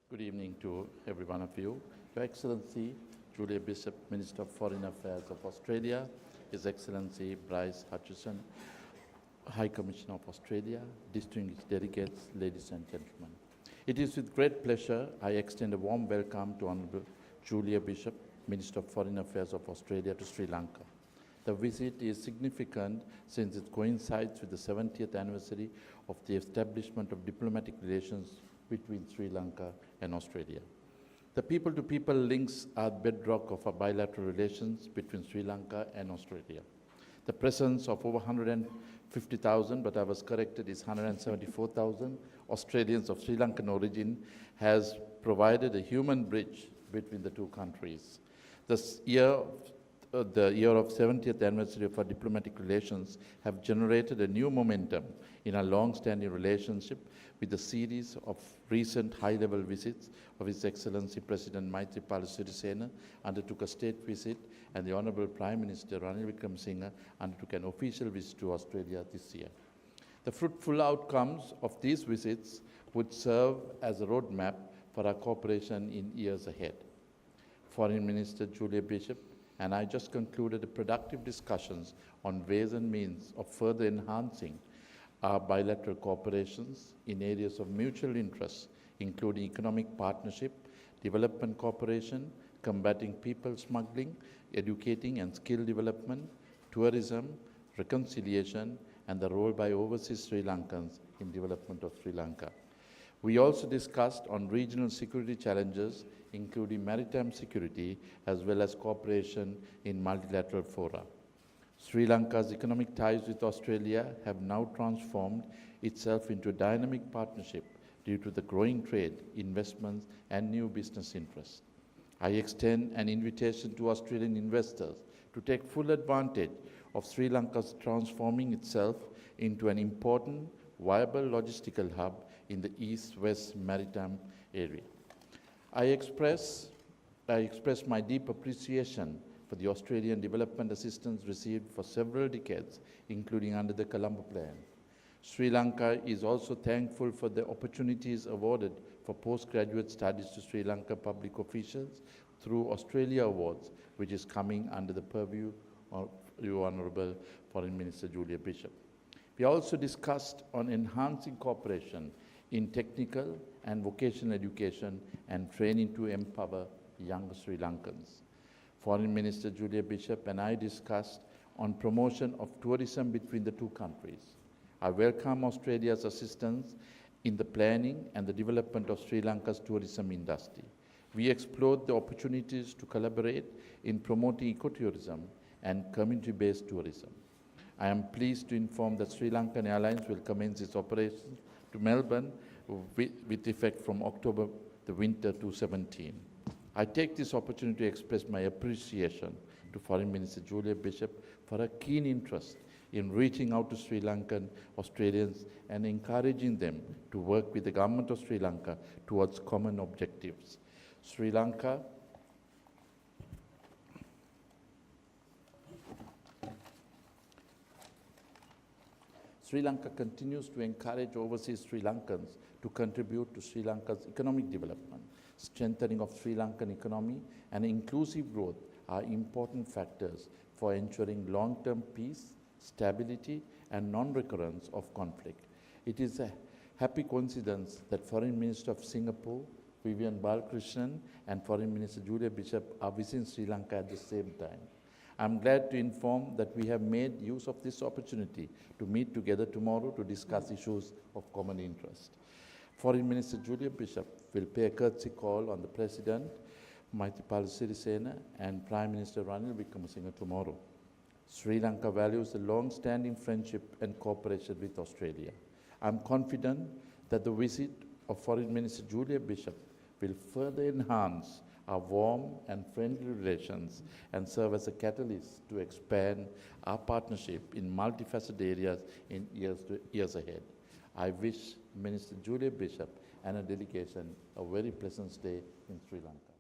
Good evening to every one of you. Your Excellency, Julia Bishop, Minister of Foreign Affairs of Australia, His Excellency Bryce Hutchison, High Commissioner of Australia, distinguished delegates, ladies and gentlemen. It is with great pleasure I extend a warm welcome to Honourable Julia Bishop, Minister of Foreign Affairs of Australia to Sri Lanka. The visit is significant since it coincides with the 70th anniversary of the establishment of diplomatic relations between Sri Lanka and Australia. The people-to-people links are the bedrock of our bilateral relations between Sri Lanka and Australia. The presence of over 150,000, but I was corrected, is 174,000 Australians of Sri Lankan origin has provided a human bridge between the two countries. This year, the year of 70th anniversary of our diplomatic relations have generated a new momentum in our long-standing relationship with a series of recent high-level visits of His Excellency President Maithripala Sirisena undertook a state visit, and the Honourable Prime Minister Ranil Wickremesinghe undertook an official visit to Australia this year. The fruitful outcomes of these visits would serve as a roadmap for our cooperation in years ahead. Foreign Minister Julia Bishop and I just concluded productive discussions on ways and means of further enhancing our bilateral cooperations in areas of mutual interest, including economic partnership, development cooperation, combating people smuggling, educating and skill development, tourism, reconciliation, and the role by overseas Sri Lankans in development of Sri Lanka. We also discussed on regional security challenges, including maritime security, as well as cooperation in multilateral fora. Sri Lanka's economic ties with Australia have now transformed itself into a dynamic partnership due to the growing trade, investments, and new business interests. I extend an invitation to Australian investors to take full advantage of Sri Lanka's transforming itself into an important, viable logistical hub in the East-West maritime area. I express my deep appreciation for the Australian development assistance received for several decades, including under the Colombo Plan. Sri Lanka is also thankful for the opportunities awarded for postgraduate studies to Sri Lanka public officials through Australia Awards, which is coming under the purview of your Honourable Foreign Minister Julia Bishop. We also discussed on enhancing cooperation in technical and vocational education and training to empower young Sri Lankans. Foreign Minister Julia Bishop and I discussed on promotion of tourism between the two countries. I welcome Australia's assistance in the planning and the development of Sri Lanka's tourism industry. We explored the opportunities to collaborate in promoting ecotourism and community-based tourism. I am pleased to inform that Sri Lankan Airlines will commence its operations to Melbourne with effect from October the winter 2017. I take this opportunity to express my appreciation to Foreign Minister Julia Bishop for her keen interest in reaching out to Sri Lankan Australians and encouraging them to work with the government of Sri Lanka towards common objectives. Sri Lanka continues to encourage overseas Sri Lankans to contribute to Sri Lanka's economic development. Strengthening of Sri Lankan economy and inclusive growth are important factors for ensuring long-term peace, stability, and non-recurrence of conflict. It is a happy coincidence that Foreign Minister of Singapore, Vivian Balakrishnan, and Foreign Minister Julia Bishop are visiting Sri Lanka at the same time. I'm glad to inform that we have made use of this opportunity to meet together tomorrow to discuss issues of common interest. Foreign Minister Julia Bishop will pay a courtesy call on the President, Maithripala Sirisena, and Prime Minister Ranil Wickremesinghe tomorrow. Sri Lanka values the long-standing friendship and cooperation with Australia. I'm confident that the visit of Foreign Minister Julia Bishop will further enhance our warm and friendly relations and serve as a catalyst to expand our partnership in multifaceted areas in years ahead. I wish Minister Julia Bishop and her delegation a very pleasant stay in Sri Lanka.